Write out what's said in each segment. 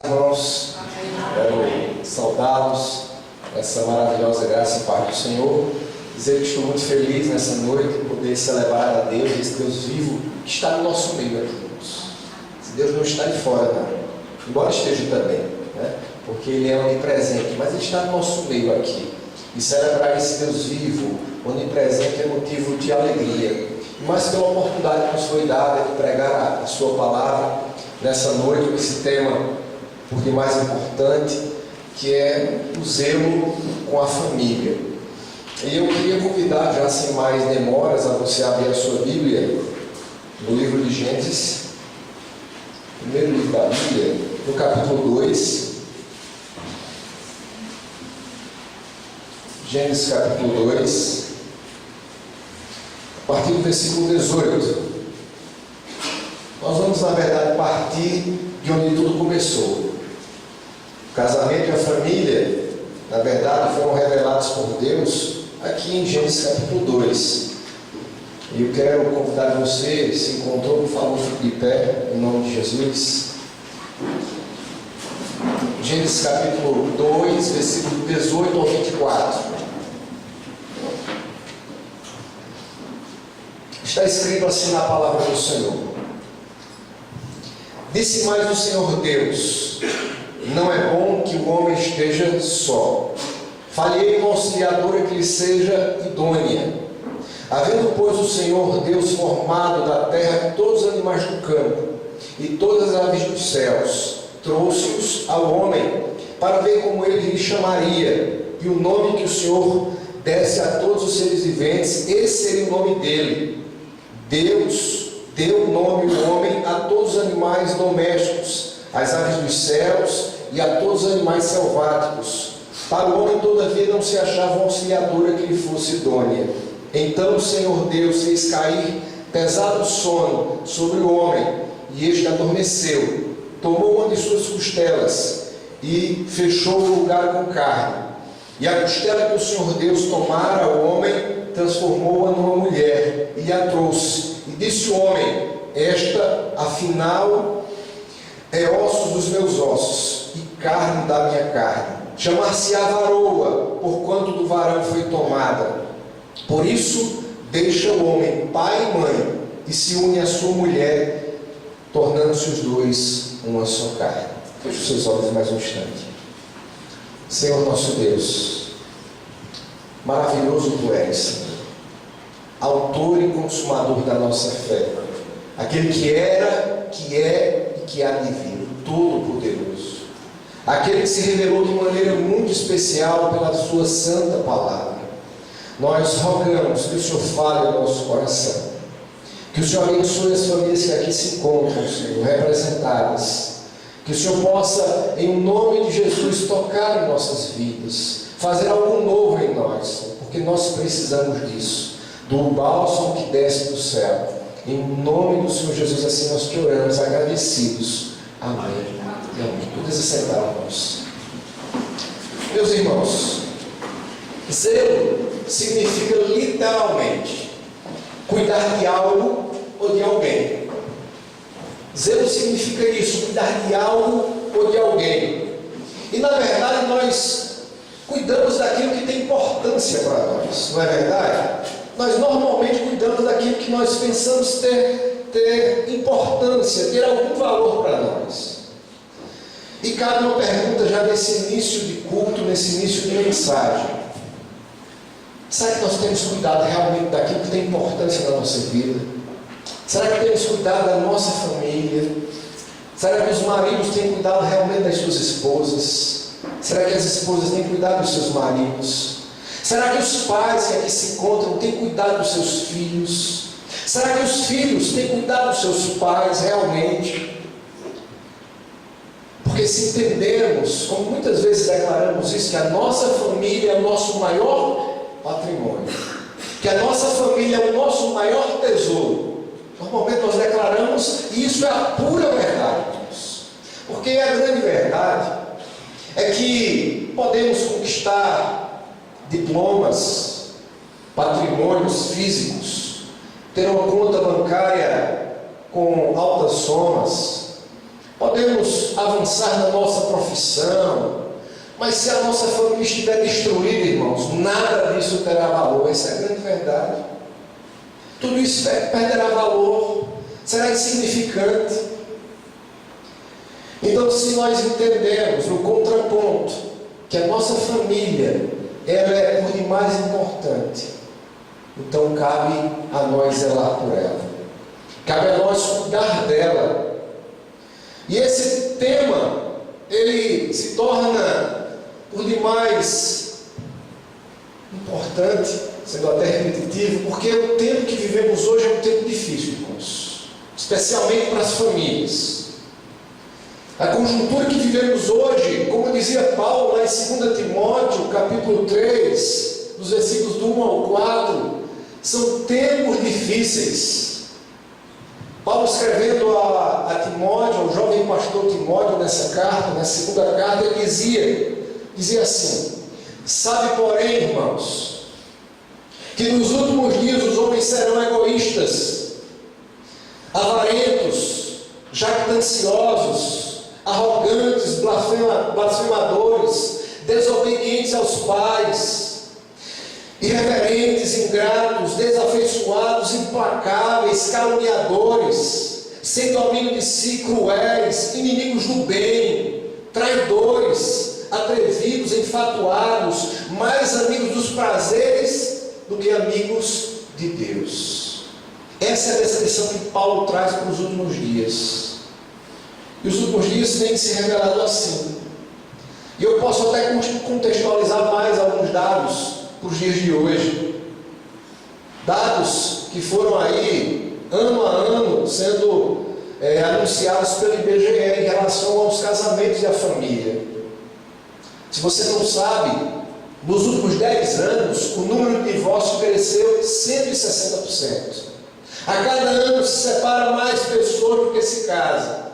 Irmãos, quero saudá-los essa maravilhosa graça e paz do Senhor. Dizer que estou muito feliz nessa noite por poder celebrar a Deus, esse Deus vivo que está no nosso meio aqui, irmãos. Esse Deus não está de fora, não, embora esteja também, né? Porque Ele é onipresente, mas Ele está no nosso meio aqui. E celebrar esse Deus vivo, onipresente, é motivo de alegria. Mas pela oportunidade que nos foi dada de pregar a Sua palavra nessa noite, esse tema por demais importante, que é o zelo com a família. E eu queria convidar, já sem mais demoras, a você abrir a sua Bíblia no livro de Gênesis, primeiro livro da Bíblia, no capítulo 2. Gênesis capítulo 2, a partir do versículo 18. Nós vamos, na verdade, partir de onde tudo começou. O casamento e a família, na verdade, foram revelados por Deus aqui em Gênesis capítulo 2. E eu quero convidar você, se encontrou, por favor, fique de pé, em nome de Jesus. Gênesis capítulo 2, versículo 18 ao 24. Está escrito assim na palavra do Senhor: Disse mais o Senhor Deus: Não é bom que o homem esteja só. Falhei uma auxiliadora que lhe seja idônea. Havendo, pois, o Senhor Deus formado da terra todos os animais do campo e todas as aves dos céus, trouxe-os ao homem para ver como ele lhe chamaria, e o nome que o Senhor desse a todos os seres viventes, esse seria o nome dele. Deus deu o nome do homem a todos os animais domésticos, às aves dos céus e a todos os animais selváticos. Para o homem, todavia, não se achava uma auxiliadora que lhe fosse idônea. Então o Senhor Deus fez cair pesado sono sobre o homem, e este adormeceu. Tomou uma de suas costelas e fechou o lugar com carne. E a costela que o Senhor Deus tomara ao homem, transformou-a numa mulher e a trouxe. E disse o homem: Esta, afinal, é ossos dos meus ossos e carne da minha carne. Chamar-se-á varoa, porquanto do varão foi tomada. Por isso, deixa o homem pai e mãe e se une à sua mulher, tornando-se os dois uma só carne. Feche os seus olhos mais um instante. Senhor nosso Deus, maravilhoso Tu és, Senhor, autor e consumador da nossa fé, aquele que era, que é e que há de vir, todo-poderoso, aquele que se revelou de maneira muito especial pela Sua santa palavra. Nós rogamos que o Senhor fale ao nosso coração, que o Senhor abençoe as famílias que aqui se encontram, Senhor, representadas, que o Senhor possa, em nome de Jesus, tocar em nossas vidas, fazer algo novo em nós, Senhor, porque nós precisamos disso, do bálsamo que desce do céu. Em nome do Senhor Jesus, assim nós te oramos, agradecidos. Amém. E amém. Podemos assentar, irmãos. Meus irmãos, zelo significa literalmente cuidar de algo ou de alguém. Zelo significa isso, cuidar de algo ou de alguém. E na verdade nós cuidamos daquilo que tem importância para nós, não é verdade? Nós normalmente cuidamos daquilo que nós pensamos ter importância, ter algum valor para nós. E cabe uma pergunta já nesse início de culto, nesse início de mensagem: será que nós temos cuidado realmente daquilo que tem importância na nossa vida? Será que temos cuidado da nossa família? Será que os maridos têm cuidado realmente das suas esposas? Será que as esposas têm cuidado dos seus maridos? Será que os pais que aqui se encontram têm cuidado dos seus filhos? Será que os filhos têm cuidado dos seus pais realmente? Porque se entendermos, como muitas vezes declaramos isso, que a nossa família é o nosso maior patrimônio, que a nossa família é o nosso maior tesouro, normalmente nós declaramos, e isso é a pura verdade, porque a grande verdade é que podemos conquistar diplomas, patrimônios físicos, ter uma conta bancária com altas somas, Podemos avançar na nossa profissão, mas se a nossa família estiver destruída, irmãos, nada disso terá valor. Essa é a grande verdade. Tudo isso perderá valor, será insignificante. Então, se nós entendemos no contraponto que a nossa família, ela é por demais importante, então cabe a nós zelar por ela, cabe a nós cuidar dela. E esse tema, ele se torna por demais importante, sendo até repetitivo, porque o tempo que vivemos hoje é um tempo difícil, irmãos, especialmente para as famílias. A conjuntura que vivemos hoje, como dizia Paulo lá em 2 Timóteo, capítulo 3, dos versículos do 1 ao 4, são tempos difíceis. Paulo escrevendo a Timóteo, ao jovem pastor Timóteo, nessa carta, na segunda carta, ele dizia assim: sabe, porém, irmãos, que nos últimos dias os homens serão egoístas, avarentos, jactanciosos, arrogantes, blasfemadores, desobedientes aos pais, irreverentes, ingratos, desafeiçoados, implacáveis, caluniadores, sem domínio de si, cruéis, inimigos do bem, traidores, atrevidos, enfatuados, mais amigos dos prazeres do que amigos de Deus. Essa é a descrição que Paulo traz para os últimos dias. E os últimos dias têm se revelado assim. E eu posso até contextualizar mais alguns dados para os dias de hoje. Dados que foram aí, ano a ano, sendo anunciados pelo IBGE em relação aos casamentos e à família. Se você não sabe, nos últimos 10 anos, o número de divórcios cresceu 160%. A cada ano se separa mais pessoas do que se casam.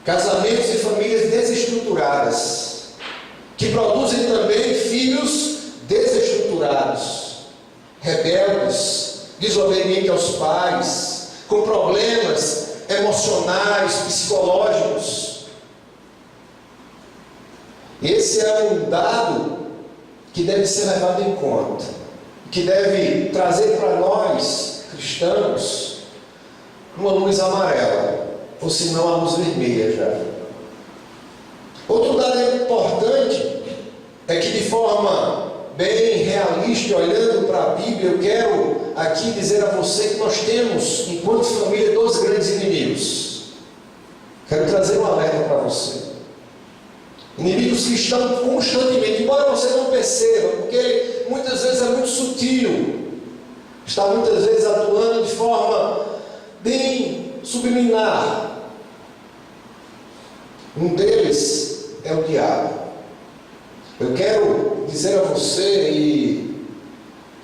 Casamentos e famílias desestruturadas, que produzem também filhos desestruturados, rebeldes, desobedientes aos pais, com problemas emocionais, psicológicos. Esse é um dado que deve ser levado em conta, que deve trazer para nós, cristãos, uma luz amarela, ou se não a luz vermelha já. Outro dado importante é que, de forma bem realista, olhando para a Bíblia, eu quero aqui dizer a você que nós temos, enquanto família, 2 grandes inimigos. Quero trazer um alerta para você. Inimigos que estão constantemente, embora você não perceba, porque muitas vezes é muito sutil, está muitas vezes atuando de forma bem subliminar. Um deles é o diabo. Eu quero dizer a você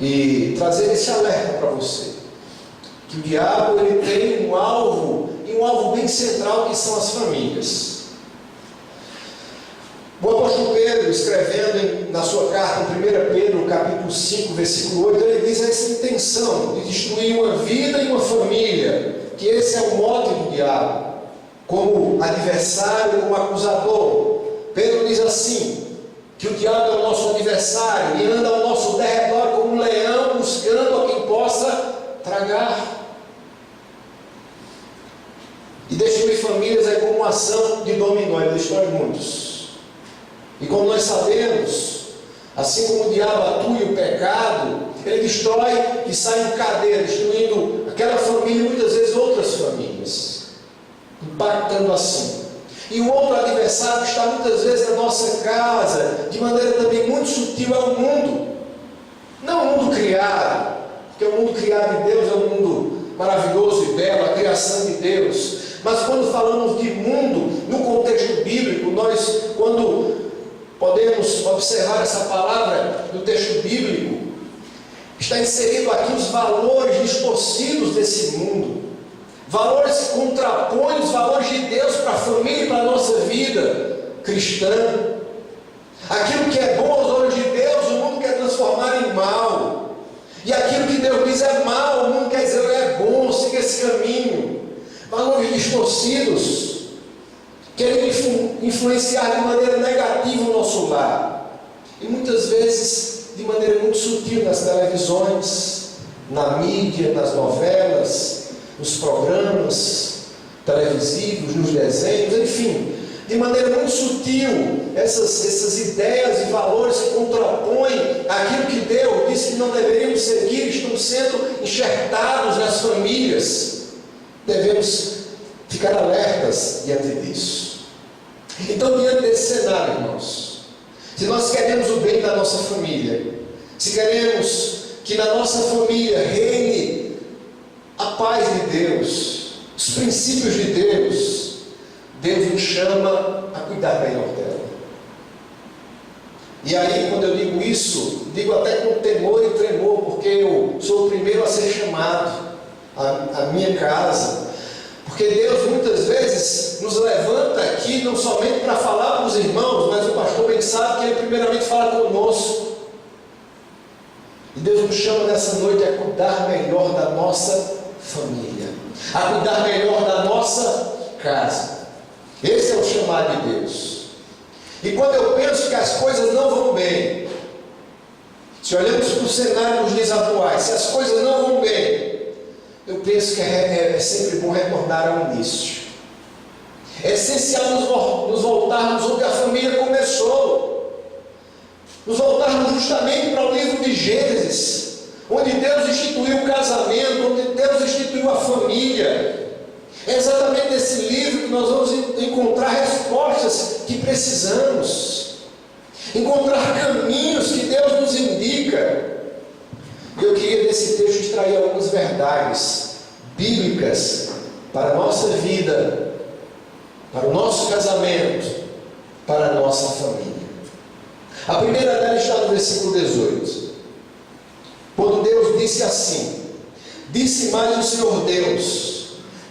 e trazer esse alerta para você, que o diabo ele tem um alvo bem central, que são as famílias. O apóstolo Pedro, escrevendo na sua carta, em 1 Pedro, capítulo 5, versículo 8, ele diz essa intenção de destruir uma vida e uma família, que esse é o mote do diabo, como adversário, como acusador. Pedro diz assim, que o diabo é o nosso adversário, e anda ao nosso derredor como um leão, buscando a quem possa tragar. E destruir famílias é como uma ação de dominó, ele destrói muitos. E como nós sabemos, assim como o diabo atua em o pecado, ele destrói e sai em cadeia, destruindo aquela família e muitas vezes outras famílias, impactando assim. E o outro adversário que está muitas vezes na nossa casa, de maneira também muito sutil, é o mundo. Não o mundo criado, porque o mundo criado de Deus é um mundo maravilhoso e belo, a criação de Deus. Mas quando falamos de mundo, no contexto bíblico, nós, quando podemos observar essa palavra no texto bíblico, está inserido aqui os valores distorcidos desse mundo, valores que contrapõem os valores de Deus para a família e para a nossa vida cristã. Aquilo que é bom aos olhos de Deus, o mundo quer transformar em mal, e aquilo que Deus diz é mal, o mundo quer dizer é bom, siga esse caminho. valores distorcidos, querendo influenciar de maneira negativa o nosso lar. E muitas vezes de maneira muito sutil nas televisões, na mídia, nas novelas, nos programas televisivos, nos desenhos, enfim, de maneira muito sutil, essas ideias e valores que contrapõem aquilo que Deus disse que não deveríamos seguir, estão sendo enxertados nas famílias. Devemos ficar alertas diante disso. Então, diante desse cenário, irmãos, se nós queremos o bem da nossa família, se queremos que na nossa família reine a paz de Deus, os princípios de Deus, Deus nos chama a cuidar melhor dela. E aí, quando eu digo isso, digo até com temor e tremor, porque eu sou o primeiro a ser chamado à minha casa. Porque Deus muitas vezes nos levanta aqui não somente para falar para os irmãos, mas o pastor bem sabe que Ele primeiramente fala conosco. E Deus nos chama nessa noite a cuidar melhor da nossa família, a cuidar melhor da nossa casa. Esse é o chamado de Deus. E quando eu penso que as coisas não vão bem, se olhamos para o cenário dos dias atuais, se as coisas não vão bem, eu penso que é sempre bom retornar ao início. É essencial nos voltarmos onde a família começou, nos voltarmos justamente para o livro de Gênesis, onde Deus instituiu o casamento, onde Deus instituiu a família. É exatamente nesse livro que nós vamos encontrar respostas que precisamos, encontrar caminhos que Deus nos indica. Eu queria desse texto extrair algumas verdades bíblicas para a nossa vida, para o nosso casamento, para a nossa família. A primeira dela está no versículo 18. Quando Deus disse assim: disse mais o Senhor Deus,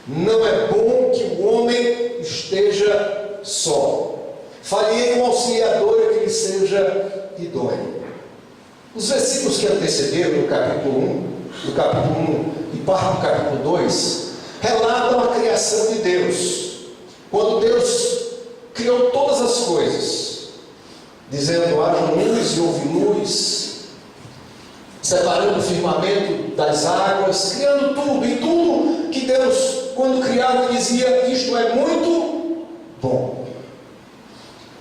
não é bom que o homem esteja só. Falei um auxiliador que lhe seja idôneo. Os versículos que antecederam no capítulo 1 e parte do capítulo 2 relatam a criação de Deus. Quando Deus criou todas as coisas, dizendo: haja luz e houve luz, separando o firmamento das águas, criando tudo, e tudo que Deus, quando criava, dizia: isto é muito bom.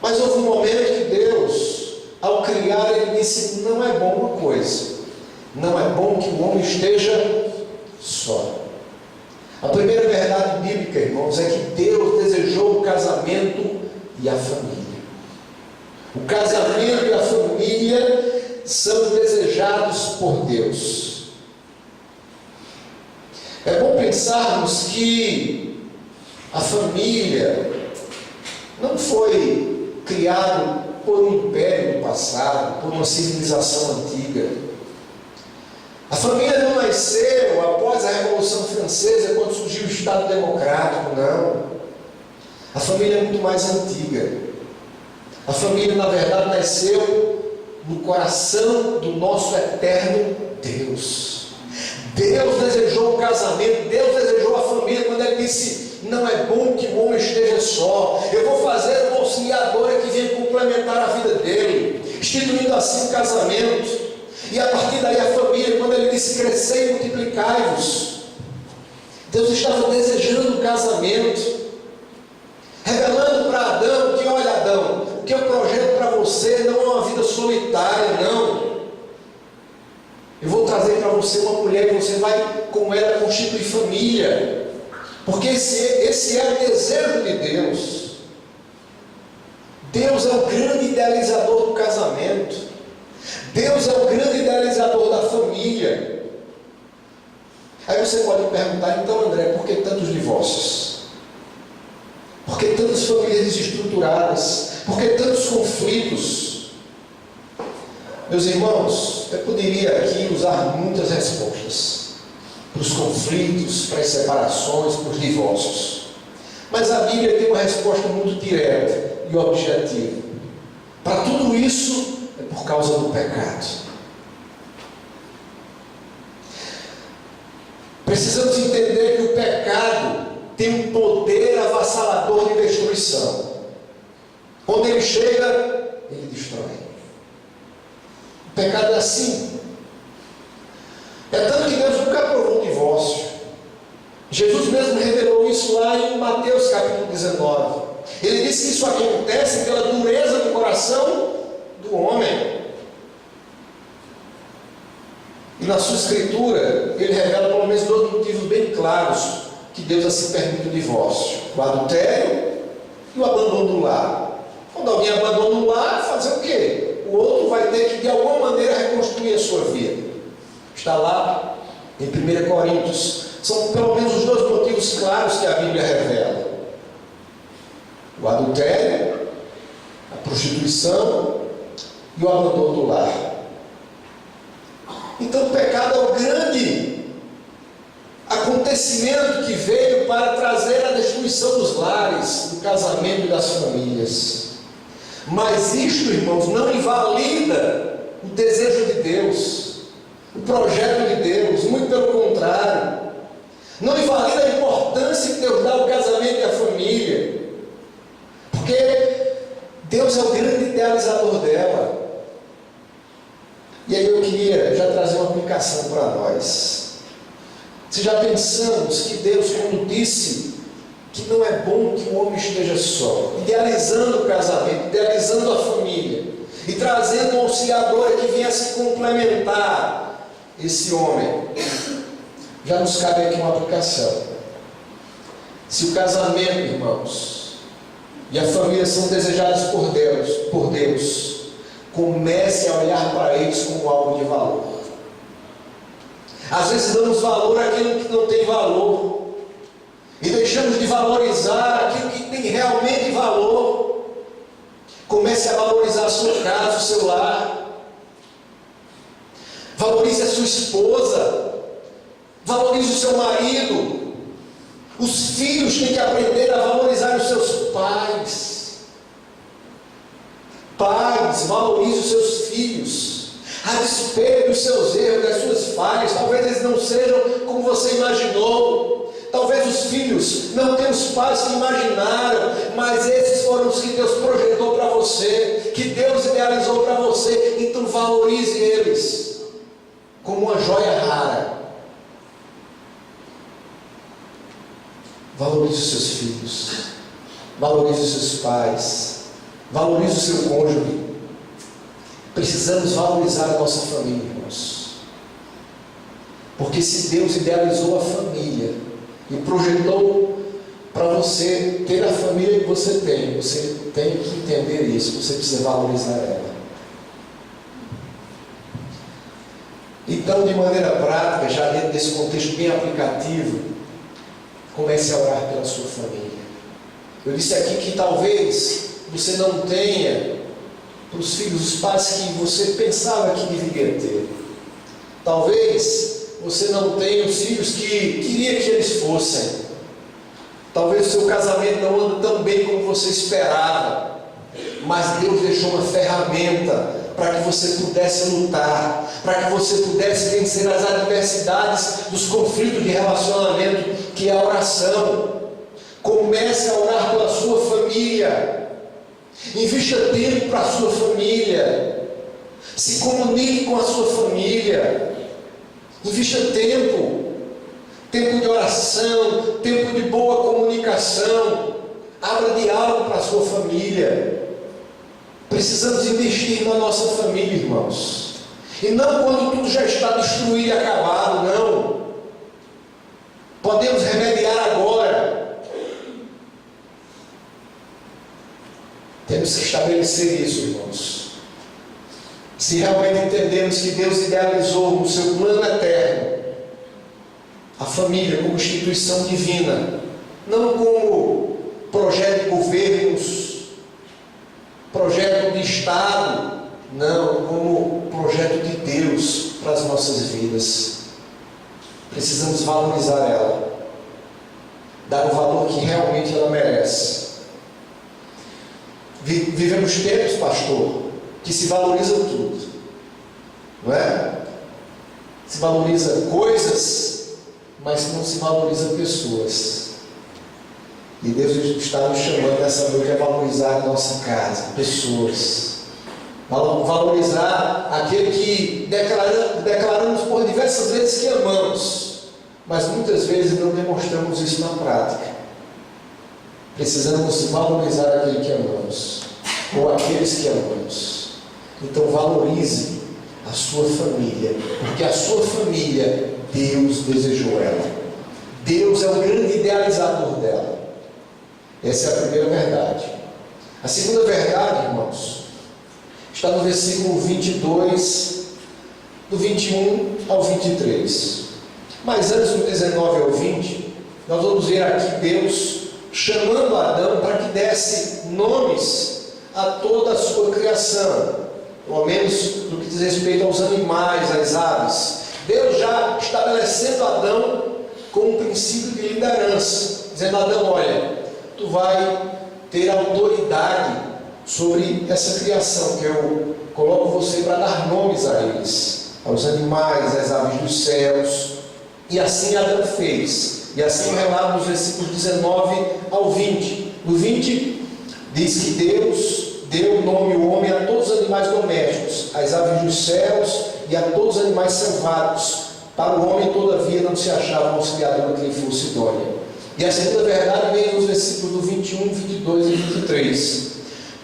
Mas houve um momento que Deus, ao criar, Ele disse: não é bom uma coisa, não é bom que o homem esteja só. A primeira verdade bíblica, irmãos, é que Deus desejou o casamento e a família. O casamento e a família são desejados por Deus. É bom pensarmos que a família não foi criada por um império do passado, por uma civilização antiga. A família não nasceu após a Revolução Francesa, quando surgiu o Estado Democrático, não. A família é muito mais antiga. A família, na verdade, nasceu no coração do nosso eterno Deus. Deus desejou o casamento, Deus desejou a família, quando Ele disse: não é bom que o homem esteja só, eu vou fazer uma auxiliadora que venha complementar a vida dele, instituindo assim o casamento. E a partir daí a família, quando Ele disse: crescei e multiplicai-vos, Deus estava desejando o casamento, revelando para Adão que: olha, Adão, o que eu projeto para você não é uma vida solitária, não. Eu vou trazer para você uma mulher e você vai com ela constituir família, porque esse é o desejo de Deus. Deus é o grande idealizador do casamento. Deus é o grande idealizador da família. Aí você pode me perguntar: então, André, por que tantos divórcios? Por que tantas famílias desestruturadas? Por que tantos conflitos? Meus irmãos, eu poderia aqui usar muitas respostas para os conflitos, para as separações, para os divórcios. Mas a Bíblia tem uma resposta muito direta e objetiva. Para tudo isso, é por causa do pecado. Precisamos entender que o pecado tem um poder avassalador de destruição. Quando ele chega, ele destrói. O pecado é assim. É tanto que Deus nunca aprovou o divórcio. Jesus mesmo revelou isso lá em Mateus capítulo 19. Ele disse que isso acontece pela dureza do coração do homem. E na sua escritura, ele revela pelo menos dois motivos bem claros que Deus assim permite o divórcio: o adultério e o abandono do lar. Quando alguém abandona o lar, fazer o quê? O outro vai ter que de alguma maneira reconstruir a sua vida. Está lá em 1 Coríntios. São pelo menos os dois motivos claros que a Bíblia revela: o adultério, a prostituição e o abandono do lar. Então o pecado é o grande acontecimento que veio para trazer a destruição dos lares, do casamento e das famílias. Mas isto, irmãos, não invalida o desejo de Deus, o projeto de Deus, muito pelo contrário. Não invalida a importância que Deus dá ao casamento e à família, porque Deus é o grande idealizador dela. E aí eu queria já trazer uma aplicação para nós. Se já pensamos que Deus, quando disse que não é bom que o homem esteja só, idealizando o casamento, idealizando a família, e trazendo um auxiliador que viesse complementar esse homem, já nos cabe aqui uma aplicação. Se o casamento, irmãos, e a família são desejados por Deus, comece a olhar para eles como algo de valor. Às vezes damos valor àquilo que não tem valor, e deixamos de valorizar aquilo que tem realmente valor. Comece a valorizar a sua casa, o seu lar. Valorize a sua esposa. Valorize o seu marido. Os filhos têm que aprender a valorizar os seus pais. Pais, valorize os seus filhos. A despeito dos seus erros, das suas falhas. Talvez eles não sejam como você imaginou. Talvez os filhos não tenham os pais que imaginaram, mas esses foram os que Deus projetou para você, que Deus idealizou para você. Então valorize eles como uma joia rara. Valorize os seus filhos, valorize os seus pais, valorize o seu cônjuge. Precisamos valorizar a nossa família, irmãos, porque se Deus idealizou a família e projetou para você ter a família que você tem que entender isso. Você precisa valorizar ela. Então, de maneira prática, já dentro desse contexto bem aplicativo, comece a orar pela sua família. Eu disse aqui que talvez você não tenha para os filhos os pais que você pensava que deveria ter. Talvez você não tenha os filhos que queria que eles fossem. Talvez o seu casamento não ande tão bem como você esperava. Mas Deus deixou uma ferramenta para que você pudesse lutar, para que você pudesse vencer as adversidades dos conflitos de relacionamento, que é a oração. Comece a orar pela sua família. Invista tempo para a sua família. Se comunique com a sua família. Invista tempo de oração, tempo de boa comunicação. Abra diálogo para a sua família. Precisamos investir na nossa família, irmãos. E não quando tudo já está destruído e acabado, não. Podemos remediar agora. Temos que estabelecer isso, irmãos. Se realmente entendemos que Deus idealizou no seu plano eterno a família como instituição divina, não como projeto de governos, projeto de Estado, não, como projeto de Deus para as nossas vidas. Precisamos valorizar ela, dar o valor que realmente ela merece. Vivemos tempos, pastor, que se valoriza tudo, não é? Se valoriza coisas, mas não se valoriza pessoas. E Deus está nos chamando nessa noite a valorizar a nossa casa, pessoas. Valorizar aquele que declaramos por diversas vezes que amamos, mas muitas vezes não demonstramos isso na prática. Precisamos valorizar aquele que amamos, ou aqueles que amamos. Então valorize a sua família, porque a sua família, Deus desejou ela. Deus é o grande idealizador dela. Essa é a primeira verdade. A segunda verdade, irmãos, está no versículo 22, do 21 ao 23. Mas antes do 19 ao 20, nós vamos ver aqui Deus chamando Adão para que desse nomes a toda a sua criação, pelo menos no que diz respeito aos animais, às aves. Deus já estabelecendo Adão com um princípio de liderança, dizendo: Adão, olha, tu vai ter autoridade sobre essa criação, que eu coloco você para dar nomes a eles, aos animais, às aves dos céus. E assim Adão fez. E assim o relato nos versículos 19 ao 20. No 20 diz que Deus deu o nome ao homem a todos os animais domésticos, às aves dos céus e a todos os animais selváticos. Para o homem, todavia, não se achava um auxiliador que lhe fosse idôneo. E a segunda verdade vem nos versículos do 21, 22 e 23.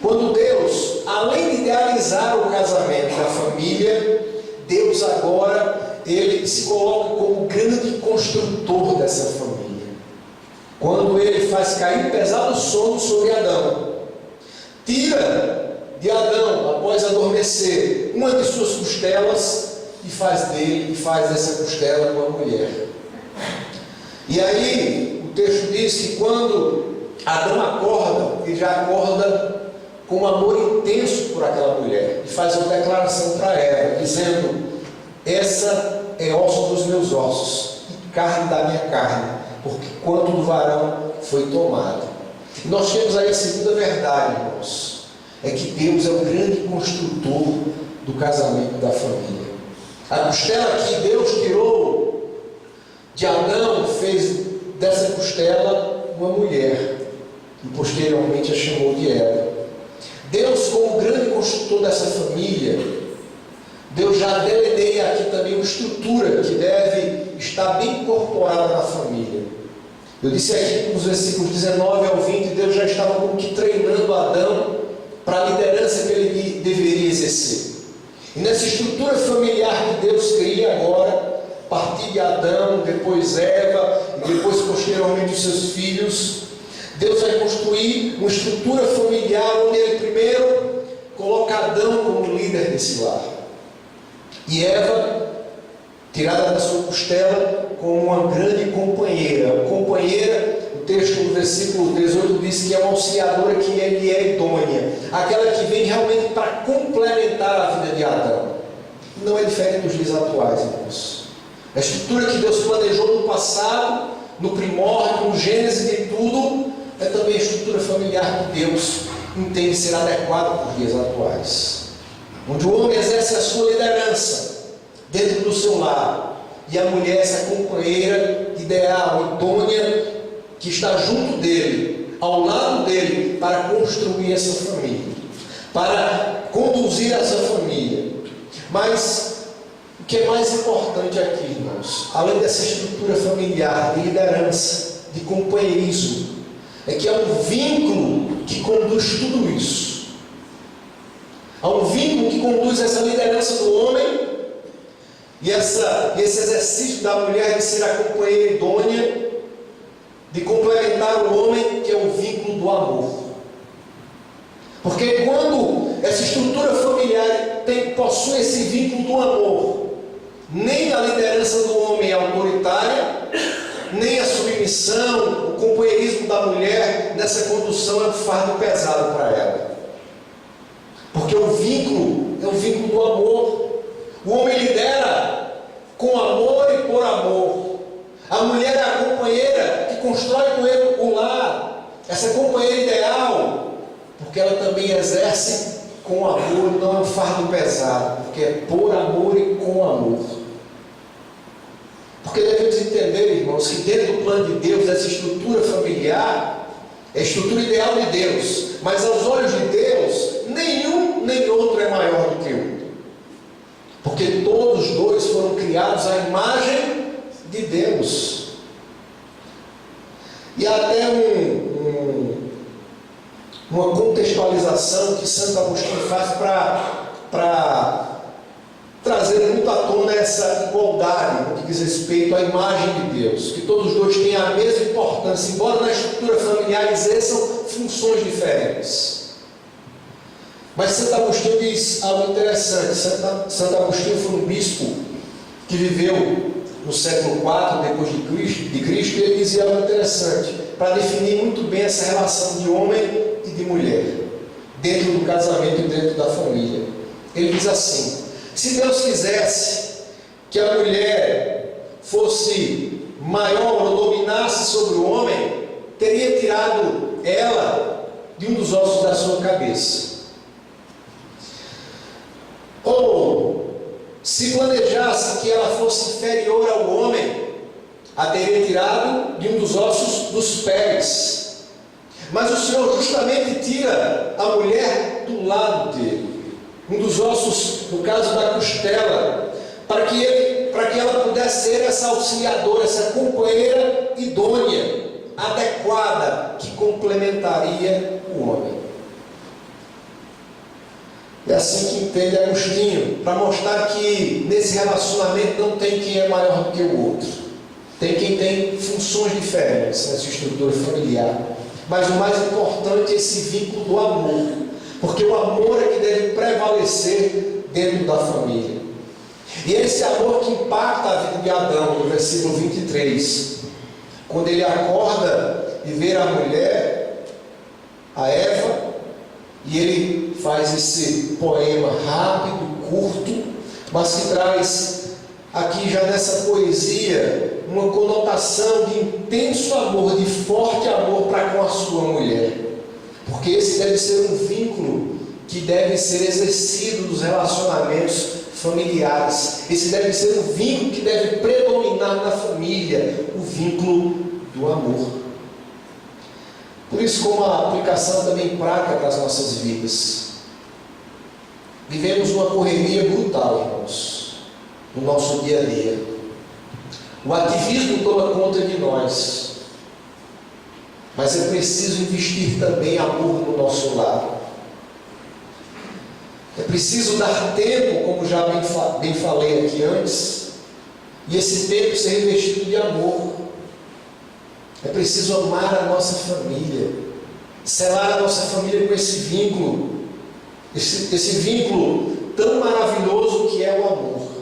Quando Deus, além de idealizar o casamento da família, Deus agora, Ele se coloca como o grande construtor dessa família. Quando Ele faz cair pesado sono sobre Adão, tira de Adão, após adormecer, uma de suas costelas e faz dessa costela uma mulher. E aí, o texto diz que quando Adão acorda, ele já acorda com um amor intenso por aquela mulher, e faz uma declaração para ela, dizendo: essa é osso dos meus ossos, e carne da minha carne, porque quanto do varão foi tomado. E nós temos aí a segunda verdade, irmãos, é que Deus é o grande construtor do casamento da família. A costela que Deus tirou de Adão fez dessa costela uma mulher, e posteriormente a chamou de Eva. Deus, como grande construtor dessa família, Deus já delineia aqui também uma estrutura que deve estar bem incorporada na família. Eu disse aqui nos versículos 19 ao 20, Deus já estava como que treinando Adão para a liderança que ele deveria exercer. E nessa estrutura familiar que Deus cria agora, a partir de Adão, depois Eva, e depois posteriormente os seus filhos, Deus vai construir uma estrutura familiar onde Ele primeiro coloca Adão como líder desse lar. E Eva, tirada da sua costela, como uma grande companheira. Companheira, o texto do versículo 18 diz que é uma auxiliadora que ele é idônea. Aquela que vem realmente para complementar a vida de Adão. Não é diferente dos dias atuais, irmãos. A estrutura que Deus planejou no passado, no primórdio, no Gênesis de tudo, é também a estrutura familiar que Deus entende ser adequada para os dias atuais. Onde o homem exerce a sua liderança dentro do seu lar, e a mulher essa companheira ideal, idônea, que está junto dele, ao lado dele, para construir essa família, para conduzir essa família. Mas o que é mais importante aqui, irmãos, além dessa estrutura familiar, de liderança, de companheirismo, é que há um vínculo que conduz tudo isso. Há um vínculo que conduz essa liderança do homem e esse exercício da mulher de ser a companheira idônea, de complementar o homem, que é o vínculo do amor. Porque quando essa estrutura familiar possui esse vínculo do amor, nem a liderança do homem é autoritária, nem a submissão, o companheirismo da mulher nessa condução é um fardo pesado para ela. Porque o vínculo é o vínculo do amor. O homem lidera com amor e por amor. A mulher é a companheira que constrói com ele o lar, essa companheira ideal, porque ela também exerce com amor, não é um fardo pesado, porque é por amor e com amor. Porque devemos entender, irmãos, que dentro do plano de Deus, essa estrutura familiar, É a estrutura ideal de Deus, mas aos olhos de Deus, nenhum nem outro é maior do que o outro. Porque todos os dois foram criados à imagem de Deus. E há até uma contextualização que Santo Agostinho faz para trazer muito à tona essa igualdade no que diz respeito à imagem de Deus, que todos os dois têm a mesma importância, embora na estrutura familiar exerçam funções diferentes. Mas Santo Agostinho diz algo interessante. Santo Agostinho foi um bispo que viveu no século IV depois de Cristo, e ele dizia algo interessante, para definir muito bem essa relação de homem e de mulher, dentro do casamento e dentro da família. Ele diz assim: se Deus quisesse que a mulher fosse maior ou dominasse sobre o homem, teria tirado ela de um dos ossos da sua cabeça. Ou, se planejasse que ela fosse inferior ao homem, a teria tirado de um dos ossos dos pés. Mas o Senhor justamente tira a mulher do lado dele, um dos ossos, no caso da costela, para que ela pudesse ser essa auxiliadora, essa companheira idônea, adequada, que complementaria o homem. É assim que entende Agostinho, para mostrar que nesse relacionamento não tem quem é maior do que o outro. Tem quem tem funções diferentes nessa estrutura familiar. Mas o mais importante é esse vínculo do amor, porque o amor é que deve prevalecer dentro da família. E é esse amor que impacta a vida de Adão, no versículo 23, quando ele acorda e vê a mulher, a Eva, e ele faz esse poema rápido, curto, mas que traz aqui já nessa poesia uma conotação de intenso amor, de forte amor para com a sua mulher. Porque esse deve ser um vínculo que deve ser exercido nos relacionamentos familiares. Esse deve ser um vínculo que deve predominar na família, o vínculo do amor. Por isso, como a aplicação também prática para as nossas vidas, vivemos uma correria brutal, irmãos, no nosso dia a dia. O ativismo toma conta de nós, mas é preciso investir também amor no nosso lar. É preciso dar tempo, como já bem falei aqui antes, e esse tempo ser revestido de amor. É preciso amar a nossa família, selar a nossa família com esse vínculo, esse vínculo tão maravilhoso que é o amor.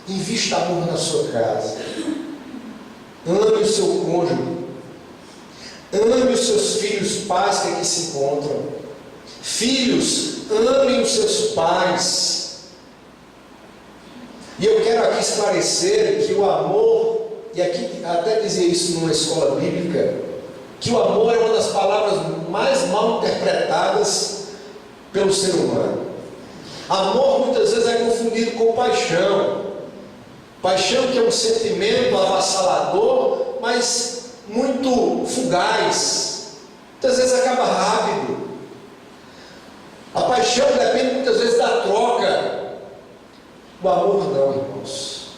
Invista amor na sua casa, ame o seu cônjuge, ame os seus filhos, pais que aqui se encontram. Filhos, amem os seus pais. E eu quero aqui esclarecer que o amor, e aqui até dizer isso numa escola bíblica, que o amor é uma das palavras mais mal interpretadas pelo ser humano. Amor muitas vezes é confundido com paixão. Paixão que é um sentimento avassalador, mas muito fugaz. Muitas vezes acaba rápido. A paixão depende muitas vezes da troca. O amor não, irmãos.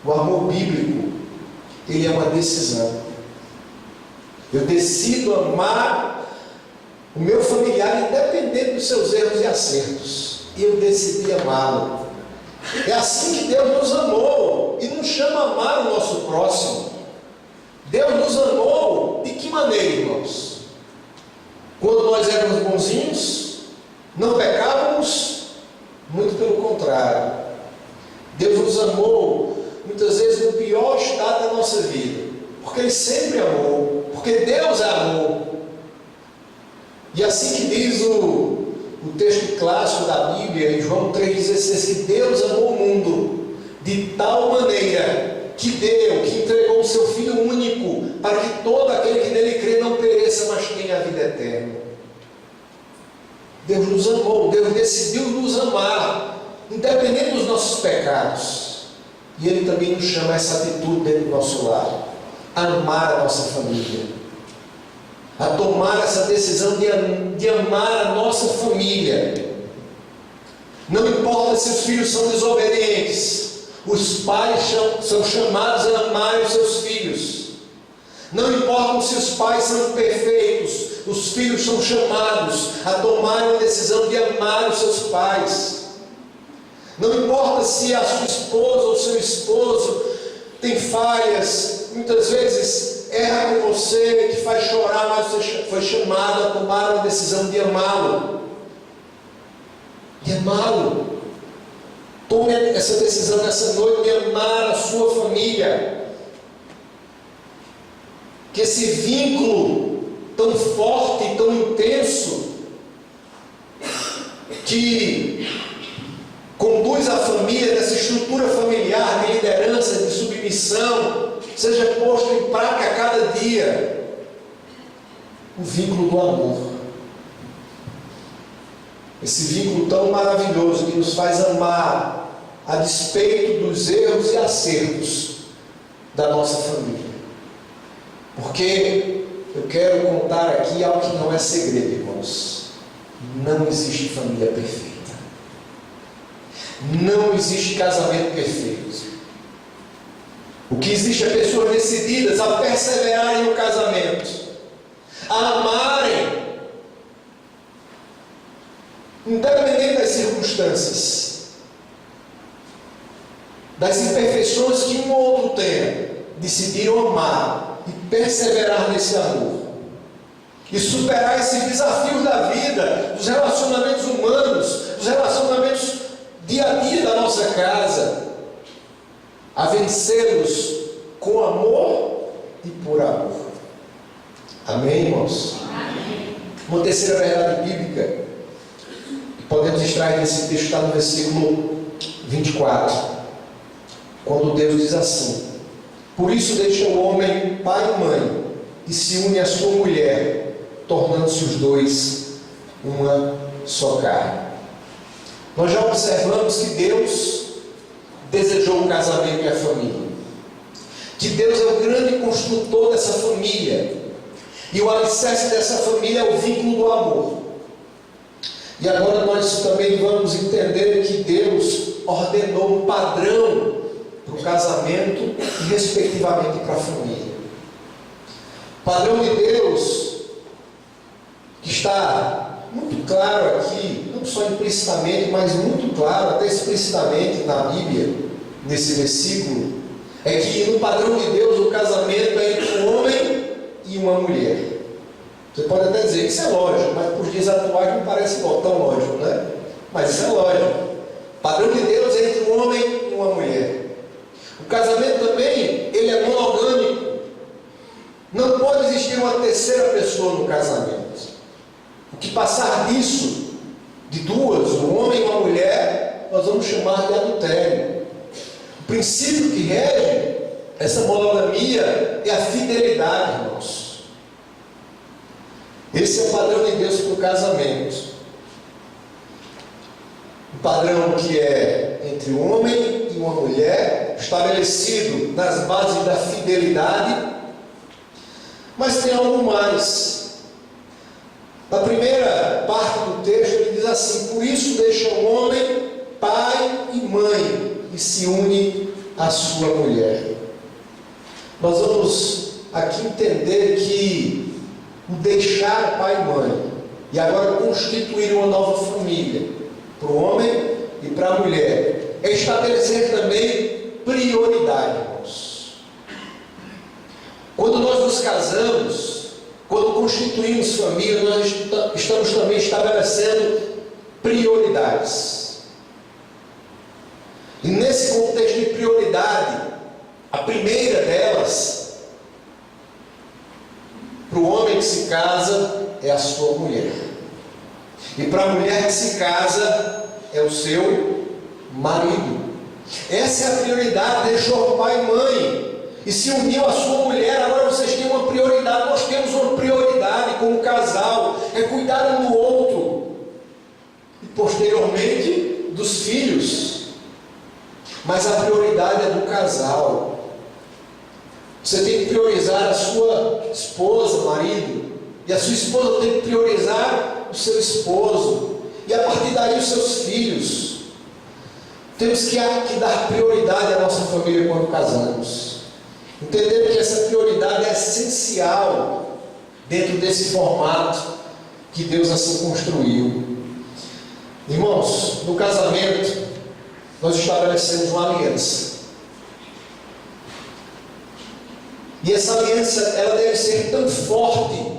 O amor bíblico, ele é uma decisão. Eu decido amar o meu familiar independente dos seus erros e acertos. Eu decidi amá-lo. É assim que Deus nos amou e nos chama a amar o nosso próximo. Deus nos amou de que maneira, irmãos? Quando nós éramos bonzinhos, não pecávamos? Muito pelo contrário. Deus nos amou muitas vezes no pior estado da nossa vida, porque Ele sempre amou, porque Deus é amor. E assim que diz o texto clássico da Bíblia, em João 3,16, que Deus amou o mundo de tal maneira que deu, que entregou o seu Filho único, para que todo aquele que nele crê não pereça, mas tenha a vida eterna. Deus nos amou, Deus decidiu nos amar, independente dos nossos pecados. E Ele também nos chama a essa atitude dentro do nosso lar, a amar a nossa família. a tomar essa decisão de amar a nossa família. Não importa se os filhos são desobedientes, os pais são chamados a amar os seus filhos. Não importa se os pais são perfeitos, os filhos são chamados a tomar a decisão de amar os seus pais. Não importa se a sua esposa ou seu esposo tem falhas, muitas vezes erra com você, te faz chorar, mas você foi chamado a tomar a decisão de amá-lo. De amá-lo. Tome essa decisão nessa noite de amar a sua família. Que esse vínculo tão forte, tão intenso, que conduz a família nessa estrutura familiar de liderança, de submissão, seja posto em prática a cada dia. O vínculo do amor. Esse vínculo tão maravilhoso que nos faz amar a despeito dos erros e acertos da nossa família. Porque eu quero contar aqui algo que não é segredo, irmãos. Não existe família perfeita. Não existe casamento perfeito. O que existe é pessoas decididas a perseverarem no casamento, a amarem, independente das circunstâncias, das imperfeições que um ou outro tenha, decidiram amar e perseverar nesse amor, e superar esses desafios da vida, dos relacionamentos humanos, dos relacionamentos dia a dia da nossa casa, a vencê-los com amor e por amor. Amém, irmãos? Amém. Uma terceira verdade bíblica que podemos extrair desse texto está no versículo 24, quando Deus diz assim: por isso deixa o homem pai e mãe e se une à sua mulher, tornando-se os dois uma só carne. Nós já observamos que Deus desejou o casamento e a família, que Deus é o grande construtor dessa família, e o alicerce dessa família é o vínculo do amor. E agora nós também vamos entender que Deus ordenou um padrão para o casamento e respectivamente para a família. O padrão de Deus, que está muito claro aqui, não só implicitamente, mas muito claro, até explicitamente na Bíblia, nesse versículo, é que no padrão de Deus o casamento é entre um homem e uma mulher. Você pode até dizer que isso é lógico, mas por dias atuais não parece tão lógico, né? Mas isso é lógico. O padrão de Deus é entre um homem e uma mulher. O casamento também, ele é monogâmico. Não pode existir uma terceira pessoa no casamento. O que passar disso, de duas, um homem e uma mulher, nós vamos chamar de adultério. O princípio que rege essa monogamia é a fidelidade, irmãos. Esse é o padrão de Deus para o casamento. O padrão que é entre um homem e uma mulher, estabelecido nas bases da fidelidade, mas tem algo mais. Na primeira parte do texto ele diz assim: por isso deixa o homem pai e mãe e se une à sua mulher. Nós vamos aqui entender que o deixar pai e mãe e agora constituir uma nova família para o homem e para a mulher é estabelecer também prioridade, irmãos. Quando nós nos casamos, quando constituímos família, nós estamos também estabelecendo prioridades. E nesse contexto de prioridade, a primeira delas, para o homem que se casa, é a sua mulher. E para a mulher que se casa, é o seu marido. Essa é a prioridade. Deixou pai e mãe e se uniu à sua mulher. Agora vocês têm uma prioridade. Nós temos uma prioridade como casal, é cuidar um do outro e posteriormente dos filhos. Mas a prioridade é do casal. Você tem que priorizar a sua esposa, marido, E a sua esposa tem que priorizar o seu esposo. E a partir daí os seus filhos. Temos que dar prioridade à nossa família quando casamos. Entendendo que essa prioridade é essencial dentro desse formato que Deus assim construiu. Irmãos, no casamento, nós estabelecemos uma aliança. E essa aliança, ela deve ser tão forte,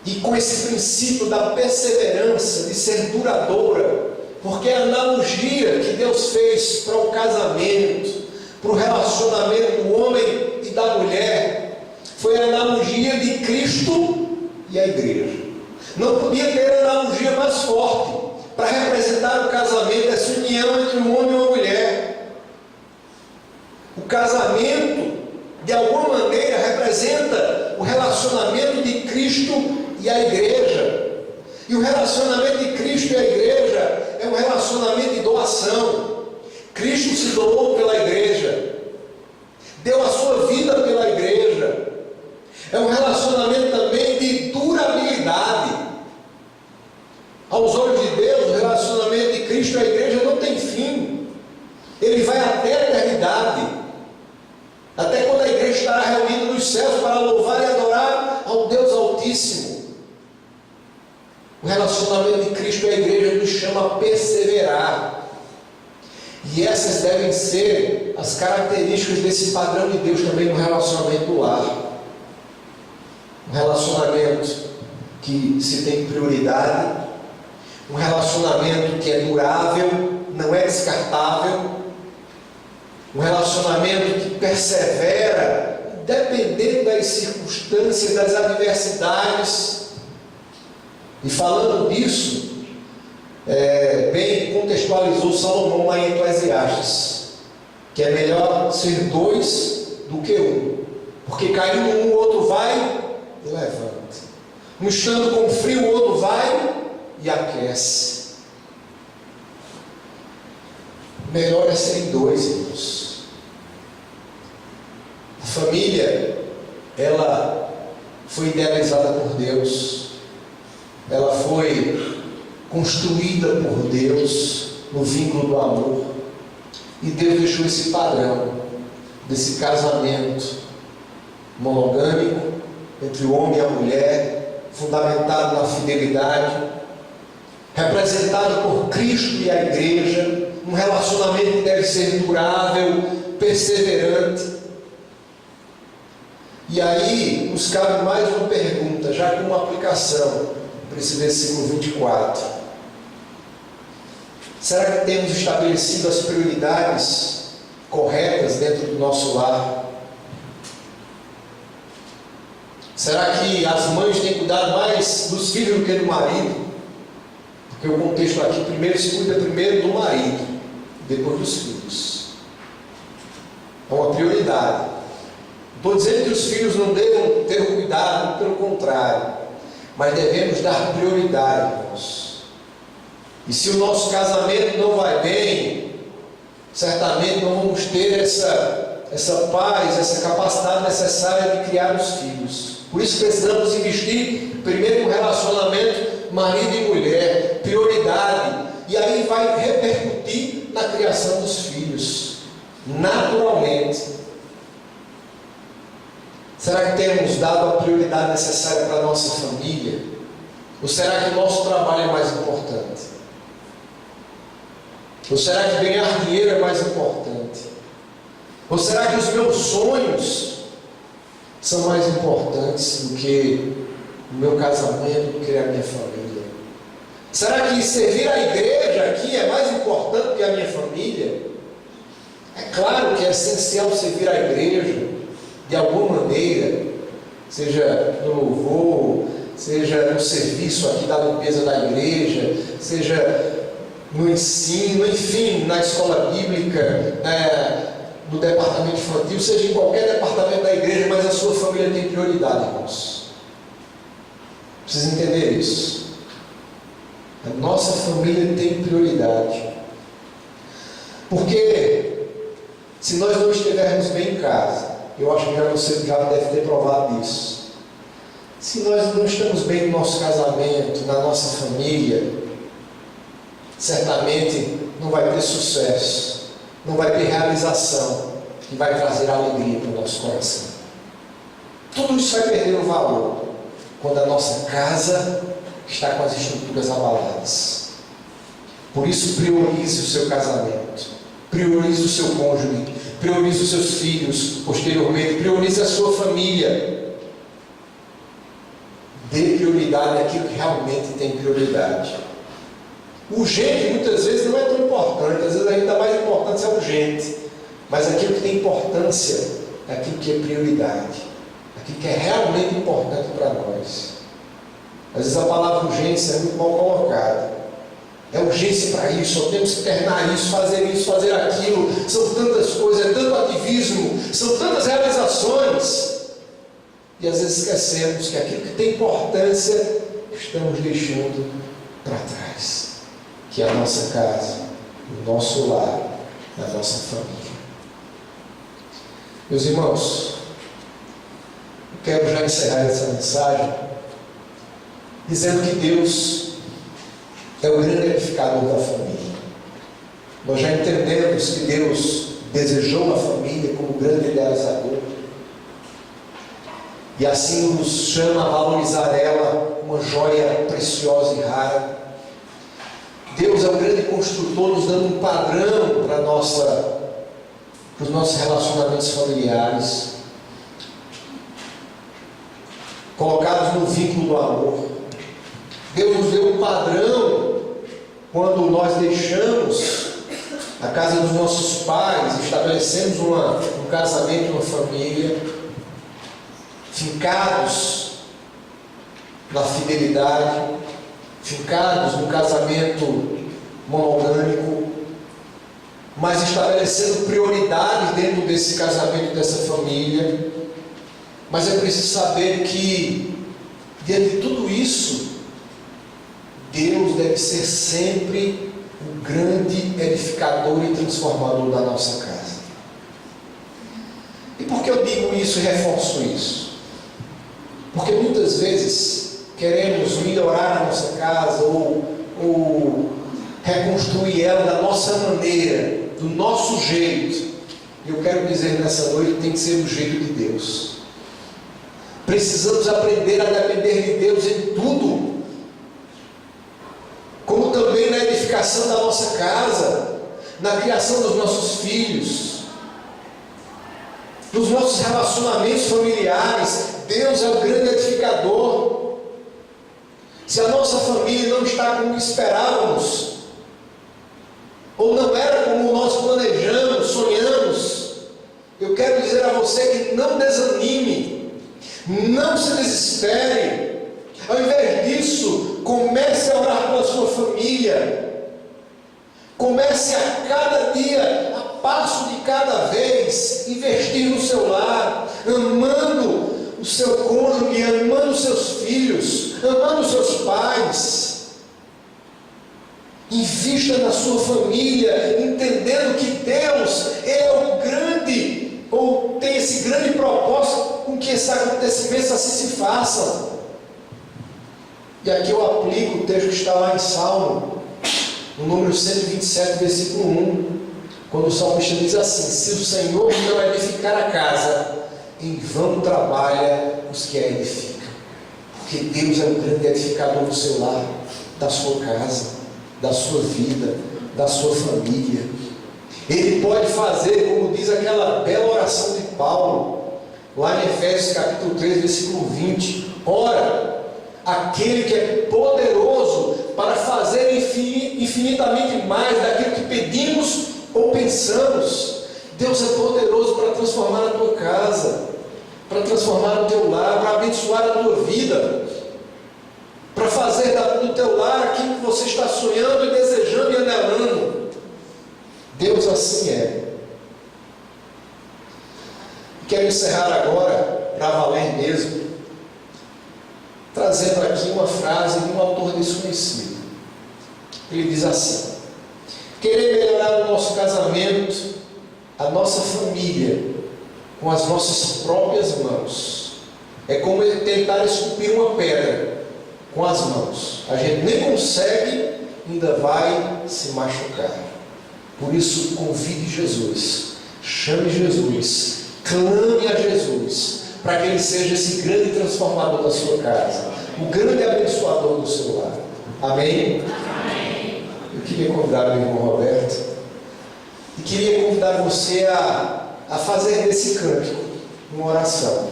e com esse princípio da perseverança, de ser duradoura, porque a analogia que Deus fez para o casamento, para o relacionamento do homem e da mulher, foi a analogia de Cristo e a igreja. Não podia ter analogia mais forte para representar o casamento, essa união entre um homem e uma mulher. O casamento, de alguma maneira, representa o relacionamento de Cristo e a igreja. E o relacionamento de Cristo e a igreja é um relacionamento de doação. Cristo se doou pela igreja, deu a sua vida pela igreja. É um relacionamento também de durabilidade. Aos olhos de Deus, o relacionamento de Cristo e a igreja não tem fim. Ele vai até a eternidade. Até quando a igreja estará reunida nos céus para louvar e adorar ao Deus Altíssimo. O relacionamento de Cristo e a igreja nos chama a perseverar. E essas devem ser as características desse padrão de Deus também no relacionamento do lar. Um relacionamento que se tem prioridade, um relacionamento que é durável, não é descartável, um relacionamento que persevera, dependendo das circunstâncias, das adversidades. E falando disso, bem contextualizou Salomão lá em Eclesiastes, que é melhor ser dois do que um, porque caindo um, o outro vai e levanta. Um estando com frio, o outro vai e aquece. Melhor é serem dois, irmãos. A família, ela foi idealizada por Deus. Ela foi construída por Deus no vínculo do amor. E Deus deixou esse padrão desse casamento monogâmico entre o homem e a mulher, fundamentado na fidelidade, representado por Cristo e a igreja, um relacionamento que deve ser durável, perseverante. E aí nos cabe mais uma pergunta, já com uma aplicação para esse versículo 24. Será que temos estabelecido as prioridades corretas dentro do nosso lar? Será que as mães têm cuidado mais dos filhos do que do marido? Porque o contexto aqui, primeiro se cuida primeiro do marido, depois dos filhos. É uma prioridade. Não estou dizendo que os filhos não devam ter o cuidado, pelo contrário, mas devemos dar prioridade, irmãos. E se o nosso casamento não vai bem, certamente não vamos ter essa paz, essa capacidade necessária de criar os filhos. Por isso precisamos investir primeiro no relacionamento marido e mulher, prioridade, e aí vai repercutir na criação dos filhos, naturalmente. Será que temos dado a prioridade necessária para a nossa família? Ou será que o nosso trabalho é mais importante? Ou será que ganhar dinheiro é mais importante? Ou será que os meus sonhos são mais importantes do que o meu casamento, do que a minha família? Será que servir a igreja aqui é mais importante que a minha família? É claro que é essencial servir a igreja de alguma maneira, seja no louvor, seja no serviço aqui da limpeza da igreja, seja no ensino, enfim, na escola bíblica, no departamento infantil, seja em qualquer departamento da igreja, mas a sua família tem prioridade, irmãos. Precisa entender isso. A nossa família tem prioridade. Porque se nós não estivermos bem em casa, eu acho que você já deve ter provado isso. Se nós não estamos bem no nosso casamento, na nossa família, certamente não vai ter sucesso, não vai ter realização que vai trazer alegria para o nosso coração. Tudo isso vai perder o valor quando a nossa casa está com as estruturas abaladas. Por isso, priorize o seu casamento, priorize o seu cônjuge, priorize os seus filhos, posteriormente, priorize a sua família. Dê prioridade naquilo que realmente tem prioridade. Urgente muitas vezes não é tão importante, às vezes ainda mais importante é urgente, mas aquilo que tem importância é aquilo que é prioridade, aquilo que é realmente importante para nós. Às vezes a palavra urgência é muito mal colocada. É urgência para isso, só temos que terminar isso, fazer aquilo. São tantas coisas, é tanto ativismo, são tantas realizações. E às vezes esquecemos que aquilo que tem importância estamos deixando para trás. Que é a nossa casa, o nosso lar, a nossa família. Meus irmãos, eu quero já encerrar essa mensagem dizendo que Deus é o grande edificador da família. Nós já entendemos que Deus desejou a família como grande idealizador e assim nos chama a valorizar ela, uma joia preciosa e rara. Deus é o grande construtor, nos dando um padrão para os nossos relacionamentos familiares, colocados no vínculo do amor. Deus nos deu um padrão quando nós deixamos a casa dos nossos pais, estabelecemos um casamento, uma família, fincados na fidelidade, fincados no casamento monogâmico, mas estabelecendo prioridades dentro desse casamento, dessa família. Mas é preciso saber que, diante de tudo isso, Deus deve ser sempre o grande edificador e transformador da nossa casa. E por que eu digo isso e reforço isso? Porque muitas vezes queremos melhorar a nossa casa ou reconstruir ela da nossa maneira, do nosso jeito. E eu quero dizer nessa noite que tem que ser do jeito de Deus. Precisamos aprender a depender de Deus em tudo, como também na edificação da nossa casa, na criação dos nossos filhos, nos nossos relacionamentos familiares. Deus é o grande edificador. Se a nossa família não está como esperávamos, ou não era como nós planejamos, sonhamos, eu quero dizer a você que não desanime, não se desespere. Ao invés disso, comece a orar pela sua família. Comece a cada dia, a passo de cada vez, investir no seu lar, amando o seu cônjuge, amando os seus filhos, amando os seus pais. Invista na sua família, entendendo que Deus é o grande, ou tem esse grande propósito com que esses acontecimentos assim se façam. E aqui eu aplico o texto que está lá em Salmo, no número 127, versículo 1, quando o salmista diz assim: se o Senhor não edificar a casa, em vão trabalha os que a edificam. Porque Deus é o grande edificador do seu lar, da sua casa, da sua vida, da sua família. Ele pode fazer, como diz aquela bela oração de Paulo, lá em Efésios capítulo 3, versículo 20: ora, aquele que é poderoso para fazer infinitamente mais daquilo que pedimos ou pensamos. Deus é poderoso para transformar a tua casa, para transformar o teu lar, para abençoar a tua vida, para fazer do teu lar aquilo que você está sonhando e desejando e anelando. Deus assim é. Quero encerrar agora, para valer mesmo, trazendo aqui uma frase de um autor desconhecido. Ele diz assim: querer melhorar o nosso casamento, a nossa família, com as nossas próprias mãos, É como ele tentar esculpir uma pedra com as mãos. A gente nem consegue, ainda vai se machucar. Por isso, convide Jesus, chame Jesus, clame a Jesus, para que Ele seja esse grande transformador da sua casa, o grande abençoador do seu lar. Amém? Amém. Eu queria convidar o irmão Roberto e queria convidar você a fazer desse cântico uma oração.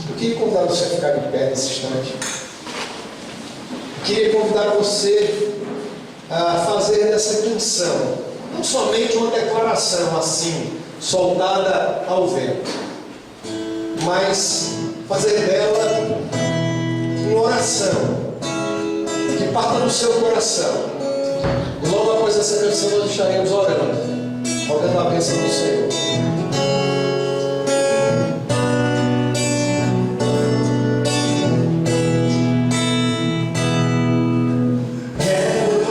Eu queria convidar você a ficar de pé nesse instante. Eu queria convidar você a fazer dessa canção não somente uma declaração assim, soltada ao vento, mas fazer dela uma oração que parta do seu coração. E logo após essa canção nós estaremos orando, rogando a bênção do Senhor. Quero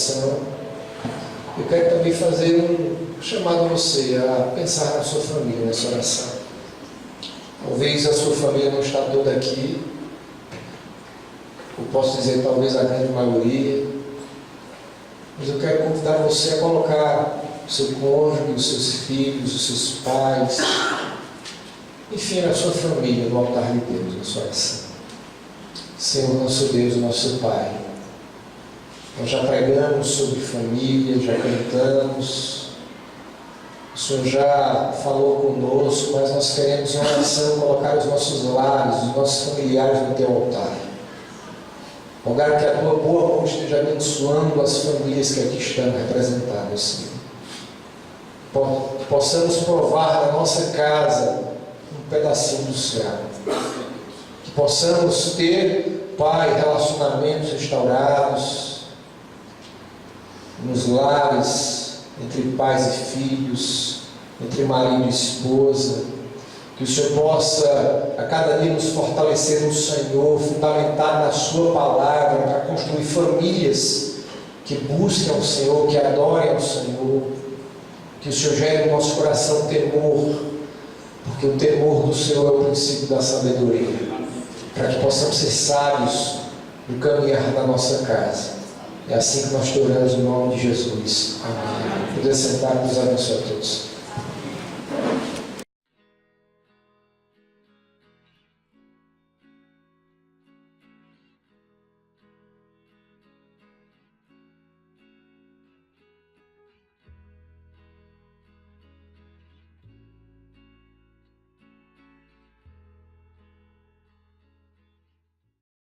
oração, eu quero também fazer um chamado a você a pensar na sua família nessa oração. Talvez a sua família não está toda aqui, eu posso dizer talvez a grande maioria, mas eu quero convidar você a colocar o seu cônjuge, os seus filhos, os seus pais, enfim, a sua família no altar de Deus, na sua oração. Senhor, nosso Deus, nosso Pai, nós já pregamos sobre família, já cantamos, o Senhor já falou conosco, mas nós queremos em oração colocar os nossos lares, os nossos familiares no Teu altar. Rogar que a Tua boa mão esteja abençoando as famílias que aqui estão representadas, Senhor. Possamos provar na nossa casa um pedacinho do céu. Que possamos ter, Pai, relacionamentos restaurados nos lares, entre pais e filhos, entre marido e esposa. Que o Senhor possa a cada dia nos fortalecer no Senhor, fundamentar na Sua palavra, para construir famílias que busquem ao Senhor, que adorem ao Senhor. Que o Senhor gere no nosso coração temor, porque o temor do Senhor é o princípio da sabedoria, para que possamos ser sábios no caminhar da nossa casa. É assim que nós te oramos em nome de Jesus. Amém. Poder sentar, Deus abençoe a todos.